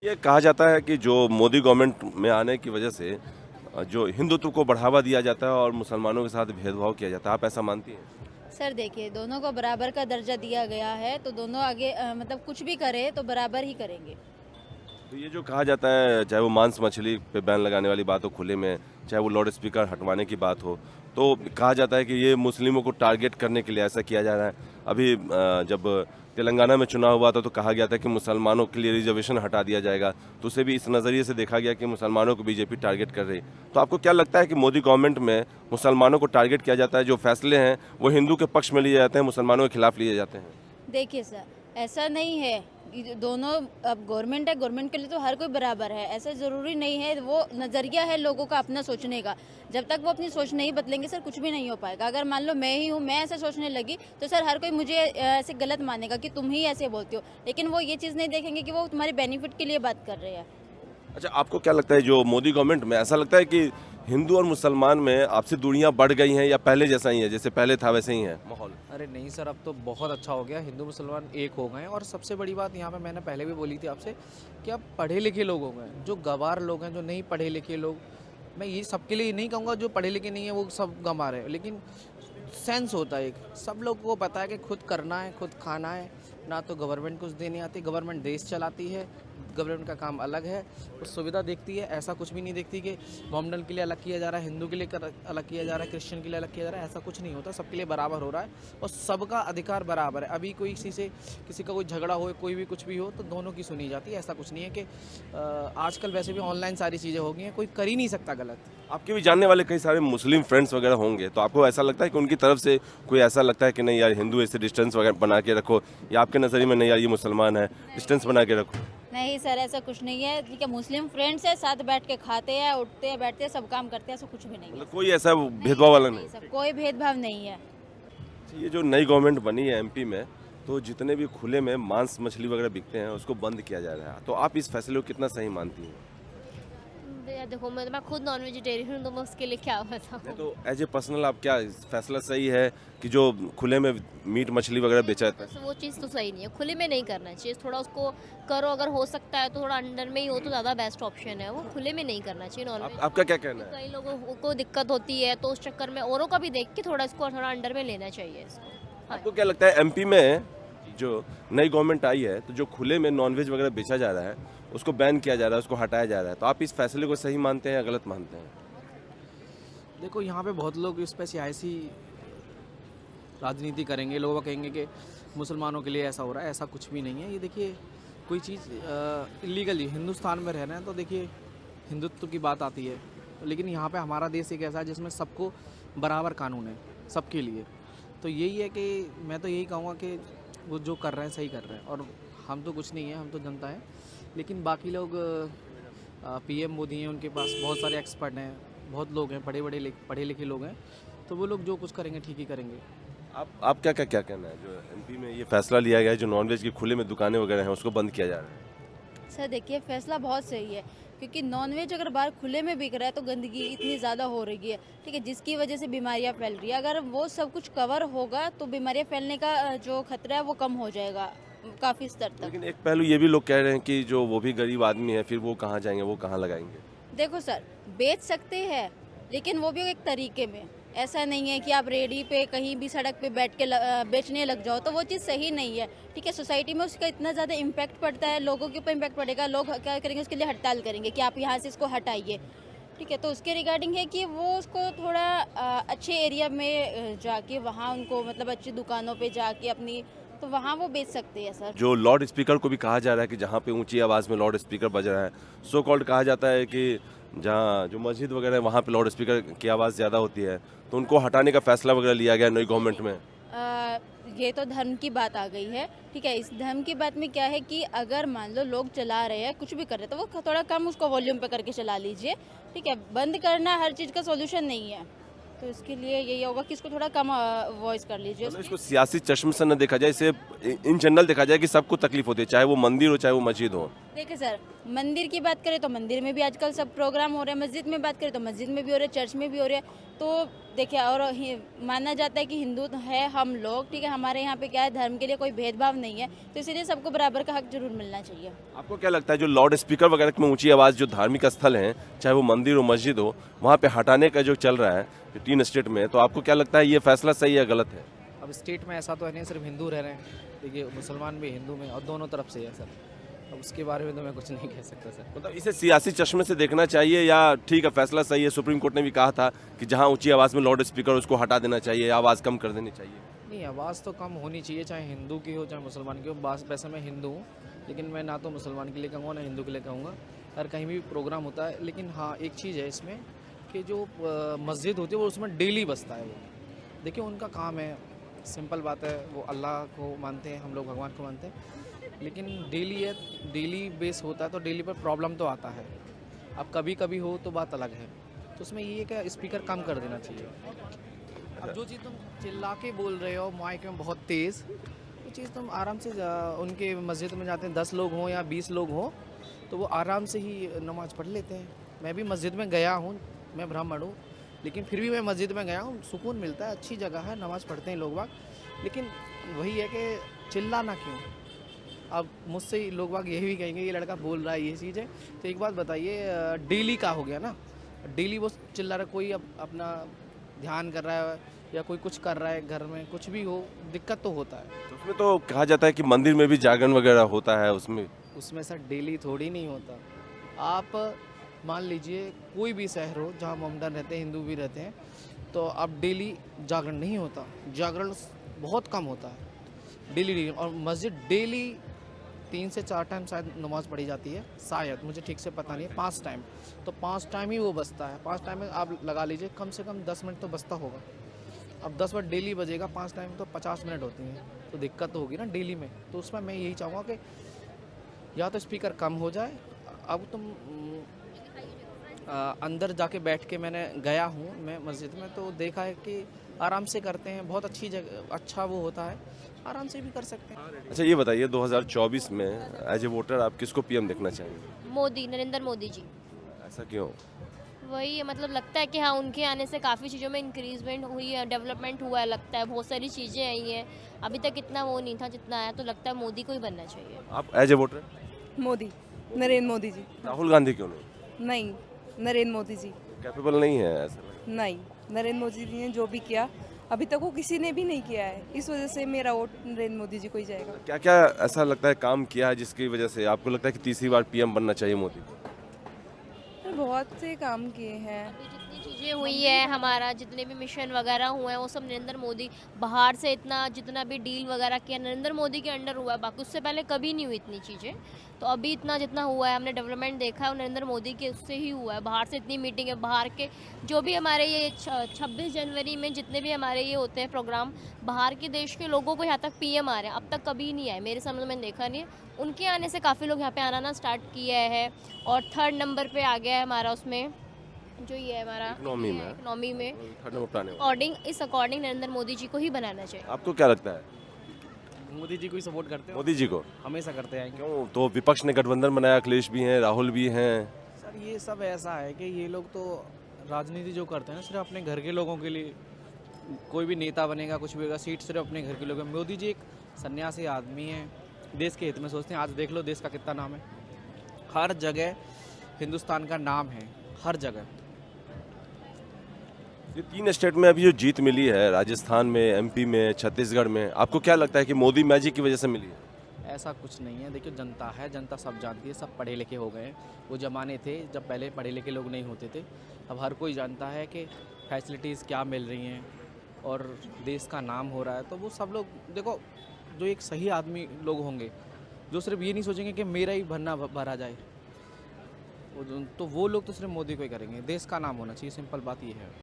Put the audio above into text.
ये कहा जाता है कि जो मोदी गवर्नमेंट में आने की वजह से जो हिंदुत्व को बढ़ावा दिया जाता है और मुसलमानों के साथ भेदभाव किया जाता है, आप ऐसा मानती हैं? सर देखिए, दोनों को बराबर का दर्जा दिया गया है, तो दोनों आगे मतलब कुछ भी करे तो बराबर ही करेंगे। तो ये जो कहा जाता है, चाहे वो मांस मछली पे बैन लगाने वाली बात हो खुले में, चाहे वो लाउड स्पीकर हटवाने की बात हो, तो कहा जाता है कि ये मुस्लिमों को टारगेट करने के लिए ऐसा किया जा रहा है। अभी जब तेलंगाना में चुनाव हुआ था तो कहा गया था कि मुसलमानों के लिए रिजर्वेशन हटा दिया जाएगा, तो उसे भी इस नज़रिए से देखा गया कि मुसलमानों को बीजेपी टारगेट कर रही। तो आपको क्या लगता है कि मोदी गवर्नमेंट में मुसलमानों को टारगेट किया जाता है, जो फैसले हैं वो हिंदू के पक्ष में लिए जाते हैं, मुसलमानों के खिलाफ लिए जाते हैं? देखिए सर, ऐसा नहीं है। ये दोनों अब गवर्नमेंट है, गवर्नमेंट के लिए तो हर कोई बराबर है। ऐसा ज़रूरी नहीं है, वो नज़रिया है लोगों का अपना सोचने का। जब तक वो अपनी सोच नहीं बदलेंगे सर, कुछ भी नहीं हो पाएगा। अगर मान लो मैं ही हूँ, मैं ऐसा सोचने लगी तो सर हर कोई मुझे ऐसे गलत मानेगा कि तुम ही ऐसे बोलती हो। लेकिन वो ये चीज़ नहीं देखेंगे कि वो तुम्हारे बेनिफिट के लिए बात कर रहे हैं। अच्छा, आपको क्या लगता है जो मोदी गवर्नमेंट में ऐसा लगता है कि हिंदू और मुसलमान में आपसी दूरियां बढ़ गई हैं या पहले जैसा ही है, जैसे पहले था वैसे ही है माहौल? अरे नहीं सर, अब तो बहुत अच्छा हो गया। हिंदू मुसलमान एक हो गए हैं। और सबसे बड़ी बात यहाँ पे मैंने पहले भी बोली थी आपसे कि अब पढ़े लिखे लोग हो गए हैं। जो गँवार लोग हैं, जो नहीं पढ़े लिखे लोग, मैं ये सबके लिए नहीं कहूँगा जो पढ़े लिखे नहीं है वो सब गँवार है, लेकिन सेंस होता है एक। सब लोगों को पता है कि खुद करना है, खुद खाना है। ना तो गवर्नमेंट कुछ देने आती, गवर्नमेंट देश चलाती है। गवर्नमेंट का काम अलग है, वो सुविधा देखती है। ऐसा कुछ भी नहीं देखती कि मोमडन के लिए अलग किया जा रहा है, हिंदू के लिए अलग किया जा रहा है, क्रिश्चियन के लिए अलग किया जा रहा है। ऐसा कुछ नहीं होता, सबके लिए बराबर हो रहा है और सबका अधिकार बराबर है। अभी कोई किसी का कोई झगड़ा हो, कोई भी कुछ भी हो तो दोनों की सुनी जाती है। ऐसा कुछ नहीं है कि आजकल वैसे भी ऑनलाइन सारी चीज़ें हो गई हैं, कोई कर ही नहीं सकता गलत। आपके भी जानने वाले कई सारे मुस्लिम फ्रेंड्स वगैरह होंगे, तो आपको ऐसा लगता है कि उनकी तरफ से कोई ऐसा लगता है कि नहीं यार हिंदू ऐसे डिस्टेंस वगैरह बना के रखो, या आपके नज़रिए में नहीं यार ये मुसलमान है, डिस्टेंस बना के रखो? नहीं सर, ऐसा कुछ नहीं है। ठीक है, मुस्लिम फ्रेंड्स है, साथ बैठ के खाते हैं, उठते हैं, बैठते हैं, सब काम करते हैं। ऐसा कुछ भी नहीं है। मतलब कोई ऐसा भेदभाव वाला नहीं? सर, कोई भेदभाव नहीं है। ये जो नई गवर्नमेंट बनी है एमपी में, तो जितने भी खुले में मांस मछली वगैरह बिकते हैं उसको बंद किया जा रहा है, तो आप इस फैसले को कितना सही मानती हैं? यार देखो, मैं खुद नॉन वेजिटेरियन हूँ, तो मैं उसके लिए क्या नहीं बताऊँ। तो एज ए पर्सनल आप क्या फैसला सही है कि जो खुले में मीट मछली वगैरह बेचा जाता है? तो वो चीज़ तो सही नहीं है, खुले में नहीं करना चाहिए। थोड़ा उसको करो, अगर हो सकता है तो थोड़ा अंडर में ही हो तो ज़्यादा बेस्ट ऑप्शन है। वो खुले में नहीं करना चाहिए नॉन वेज। आपका क्या कहना है? कई लोगों को दिक्कत होती है, तो उस चक्कर में औरों का भी देख के थोड़ा इसको थोड़ा अंडर में लेना चाहिए इसको। हाँ। आपको क्या लगता है एमपी में जो नई गवर्नमेंट आई है, तो जो खुले में नॉनवेज वगैरह बेचा जा रहा है उसको बैन किया जा रहा है, उसको हटाया जा रहा है, तो आप इस फैसले को सही मानते हैं या गलत मानते हैं? देखो, यहाँ पे बहुत लोग इस पे सियासी राजनीति करेंगे। लोग कहेंगे कि मुसलमानों के लिए ऐसा हो रहा है, ऐसा कुछ भी नहीं है। ये देखिए, कोई चीज़ इलीगली हिंदुस्तान में रहना है तो देखिए हिंदुत्व की बात आती है, लेकिन यहाँ पे हमारा देश एक ऐसा है जिसमें सबको बराबर कानून है, सबके लिए। तो यही है कि मैं तो यही कहूँगा कि वो जो कर रहे हैं सही कर रहे हैं, और हम तो कुछ नहीं है, हम तो जनता है। लेकिन बाकी लोग पीएम मोदी हैं, उनके पास बहुत सारे एक्सपर्ट हैं, बहुत लोग हैं, पढ़े लिखे लोग हैं, तो वो लोग जो कुछ करेंगे ठीक ही करेंगे। आप क्या कहना है जो एमपी में ये फैसला लिया गया है, जो नॉनवेज की खुले में दुकानें वगैरह हैं उसको बंद किया जा रहा है? सर देखिए, फैसला बहुत सही है, क्योंकि नॉनवेज अगर बाहर खुले में बिक रहा है तो गंदगी इतनी ज़्यादा हो रही है, ठीक है, जिसकी वजह से बीमारियां फैल रही है। अगर वो सब कुछ कवर होगा तो बीमारियां फैलने का जो खतरा है वो कम हो जाएगा काफ़ी स्तर तक। लेकिन एक पहलू ये भी लोग कह रहे हैं कि जो वो भी गरीब आदमी है, फिर वो कहाँ जाएंगे, वो कहाँ लगाएंगे? देखो सर, बेच सकते हैं, लेकिन वो भी एक तरीके में। ऐसा नहीं है कि आप रेडी पे कहीं भी सड़क पे बैठ के बेचने लग जाओ, तो वो चीज़ सही नहीं है। ठीक है, सोसाइटी में उसका इतना ज़्यादा इम्पैक्ट पड़ता है, लोगों के ऊपर इम्पैक्ट पड़ेगा, लोग क्या करेंगे, उसके लिए हड़ताल करेंगे कि आप यहाँ से इसको हटाइए। ठीक है, तो उसके रिगार्डिंग है कि वो उसको थोड़ा अच्छे एरिया में जाके वहाँ उनको मतलब अच्छी दुकानों पे जाके अपनी, तो वहाँ वो बेच सकते हैं सर। जो लाउड स्पीकर को भी कहा जा रहा है कि जहाँ पे ऊंची आवाज़ में लाउड स्पीकर बज रहा है, सो कॉल्ड कहा जाता है कि जहाँ जो मस्जिद वगैरह है वहाँ पे लाउड स्पीकर की आवाज़ ज़्यादा होती है, तो उनको हटाने का फैसला वगैरह लिया गया नई गवर्नमेंट में। ये तो धर्म की बात आ गई है। ठीक है, इस धर्म की बात में क्या है कि अगर मान लो लोग चला रहे हैं, कुछ भी कर रहे हैं, तो वो थोड़ा कम उसको वॉल्यूम पे करके चला लीजिए। ठीक है, बंद करना हर चीज़ का सॉल्यूशन नहीं है, तो इसके लिए यही होगा कि इसको थोड़ा कम वॉइस कर लीजिए। मतलब इसको सियासी चश्मे से न देखा जाए, इसे इन जनरल देखा जाए कि सबको तकलीफ होती है, चाहे वो मंदिर हो चाहे वो मस्जिद हो। देखिए सर, मंदिर की बात करें तो मंदिर में भी आजकल सब प्रोग्राम हो रहे हैं, मस्जिद में बात करें तो मस्जिद में भी हो रहे हैं, चर्च में भी हो रहे हैं। तो देखिए, और माना जाता है कि हिंदू तो है हम लोग, ठीक है, हमारे यहाँ पे क्या है, धर्म के लिए कोई भेदभाव नहीं है, तो इसीलिए सबको बराबर का हक जरूर मिलना चाहिए। आपको क्या लगता है जो लाउड स्पीकर वगैरह में ऊंची आवाज़ जो धार्मिक स्थल हैं, चाहे वो मंदिर हो मस्जिद हो, वहाँ पे हटाने का जो चल रहा है 3 स्टेट में, तो आपको क्या लगता है ये फैसला सही है गलत है? अब स्टेट में ऐसा तो है नहीं सिर्फ हिंदू रह रहे हैं, देखिए मुसलमान भी हिंदू में और दोनों तरफ से है सर। अब उसके बारे में तो मैं कुछ नहीं कह सकता सर। मतलब इसे सियासी चश्मे से देखना चाहिए या ठीक है फैसला सही है? सुप्रीम कोर्ट ने भी कहा था कि जहाँ ऊंची आवाज़ में लाउड स्पीकर उसको हटा देना चाहिए या आवाज़ कम कर देनी चाहिए। नहीं, आवाज़ तो कम होनी चाहिए, चाहे हिंदू की हो चाहे मुसलमान की हो। बास वैसे मैं हिंदू हूँ, लेकिन मैं ना तो मुसलमान के लिए कहूँगा ना हिंदू के लिए कहूँगा। हर कहीं भी प्रोग्राम होता है, लेकिन हाँ एक चीज़ है इसमें कि जो मस्जिद होती है वो उसमें डेली बजता है। वो देखिए उनका काम है, सिंपल बात है, वो अल्लाह को मानते हैं, हम लोग भगवान को मानते हैं, लेकिन डेली है, डेली बेस होता है तो डेली पर प्रॉब्लम तो आता है। अब कभी कभी हो तो बात अलग है, तो उसमें ये है कि स्पीकर कम कर देना चाहिए। अब जो चीज़ तुम चिल्ला के बोल रहे हो माइक में बहुत तेज़, वो चीज़ तुम आराम से उनके मस्जिद में जाते हैं, 10 लोग हों या 20 लोग हों, तो वो आराम से ही नमाज़ पढ़ लेते हैं। मैं भी मस्जिद में गया हूँ, मैं ब्राह्मण हूँ, लेकिन फिर भी मैं मस्जिद में गया हूँ, सुकून मिलता है, अच्छी जगह है, नमाज़ पढ़ते हैं लोग बाग। लेकिन वही है कि चिल्लाना क्यों? अब मुझसे ही लोग बाग यही भी कहेंगे ये लड़का बोल रहा है ये चीज़ है। तो एक बात बताइए, डेली का हो गया ना, डेली वो चिल्ला रहा, कोई अब अपना ध्यान कर रहा है या कोई कुछ कर रहा है घर में, कुछ भी हो, दिक्कत तो होता है। तो उसमें तो कहा जाता है कि मंदिर में भी जागरण वगैरह होता है उसमें सर डेली थोड़ी नहीं होता। आप मान लीजिए कोई भी शहर हो जहाँ मोमडन रहते हैं, हिंदू भी रहते हैं, तो अब डेली जागरण नहीं होता, जागरण बहुत कम होता है डेली। और मस्जिद डेली 3 से 4 टाइम शायद नमाज़ पढ़ी जाती है, शायद, मुझे ठीक से पता नहीं है, 5 टाइम। तो 5 टाइम ही वो बजता है, 5 टाइम में आप लगा लीजिए कम से कम 10 मिनट तो बजता होगा। अब 10 बार डेली बजेगा, 5 टाइम तो 50 मिनट होती हैं, तो दिक्कत तो होगी ना डेली में। तो उसमें मैं यही चाहूँगा कि या तो स्पीकर कम हो जाए। अब तुम अंदर जाके बैठ के मैंने गया हूँ मैं मस्जिद में, तो देखा है कि आराम से करते हैं, बहुत अच्छी जगह, अच्छा वो होता है, आराम से भी कर सकते हैं। अच्छा ये बताइए 2024 में एज ए वोटर आप किसको पीएम देखना चाहेंगे? मोदी, नरेंद्र मोदी जी। ऐसा क्यों? वही है, मतलब लगता है कि हाँ उनके आने से काफ़ी चीज़ों में इंक्रीजमेंट हुई है, डेवलपमेंट हुआ है, लगता है बहुत सारी चीज़ें आई हैं। अभी तक इतना वो नहीं था जितना आया, तो लगता है मोदी को ही बनना चाहिए। आप as a voter? Modi, Narendra Modi ji. Rahul Gandhi क्यों नहीं? नहीं, नरेंद्र मोदी जी। कैपेबल नहीं है ऐसा लग रहा नहीं, नरेंद्र मोदी जी ने जो भी किया अभी तक वो किसी ने भी नहीं किया है, इस वजह से मेरा वोट नरेंद्र मोदी जी को ही जाएगा। है। क्या क्या ऐसा लगता है काम किया है जिसकी वजह से आपको लगता है कि तीसरी बार पीएम बनना चाहिए मोदी को? बहुत से काम किए हैं। अभी जितनी चीज़ें हुई है, हमारा जितने भी मिशन वगैरह हुए हैं वो सब नरेंद्र मोदी, बाहर से इतना जितना भी डील वगैरह किया नरेंद्र मोदी के अंडर हुआ है, बाकी उससे पहले कभी नहीं हुई इतनी चीज़ें। तो अभी इतना जितना हुआ है, हमने डेवलपमेंट देखा है, वो नरेंद्र मोदी के उससे ही हुआ है। बाहर से इतनी मीटिंग है, बाहर के जो भी हमारे ये 26 जनवरी में जितने भी हमारे ये होते हैं प्रोग्राम, बाहर के देश के लोगों को यहाँ तक पीएम आ रहे हैं, अब तक कभी नहीं आए, मेरे सामने मैंने देखा नहीं है। उनके आने से काफ़ी लोग यहाँ पे आना स्टार्ट किया है। और 3rd नंबर पे आ गया है हमारा, उसमें जो ये है हमारा इकोनॉमी में थर्ड नंबर पे आने वाला। इस अकॉर्डिंग नरेंद्र मोदी जी को ही बनाना चाहिए। आपको क्या लगता है? मोदी जी को ही सपोर्ट करते हो? मोदी जी को हमेशा करते हैं। क्यों? तो विपक्ष ने गठबंधन बनाया, अखिलेश भी हैं, राहुल भी हैं। सर ये सब ऐसा है कि ये लोग तो राजनीति जो करते हैं ना सिर्फ अपने घर के लोगों के लिए, कोई भी नेता बनेगा कुछ भी होगा, सीट सिर्फ अपने घर के लोग। मोदी जी एक सन्यासी आदमी हैं, देश के हित में सोचते हैं। आज देख लो देश का कितना नाम है, हर जगह हिंदुस्तान का नाम है, हर जगह। ये 3 स्टेट में अभी जो जीत मिली है, राजस्थान में, एमपी में, छत्तीसगढ़ में, आपको क्या लगता है कि मोदी मैजिक की वजह से मिली है? ऐसा कुछ नहीं है। देखिए जनता है, जनता सब जानती है, सब पढ़े लिखे हो गए हैं। वो ज़माने थे जब पहले पढ़े लिखे लोग नहीं होते थे, अब हर कोई जानता है कि फैसिलिटीज़ क्या मिल रही हैं और देश का नाम हो रहा है। तो वो सब लोग देखो, जो एक सही आदमी लोग होंगे जो सिर्फ ये नहीं सोचेंगे कि मेरा ही भरना भरा जाए, तो वो लोग तो सिर्फ मोदी को ही करेंगे। देश का नाम होना चाहिए, सिंपल बात ये है।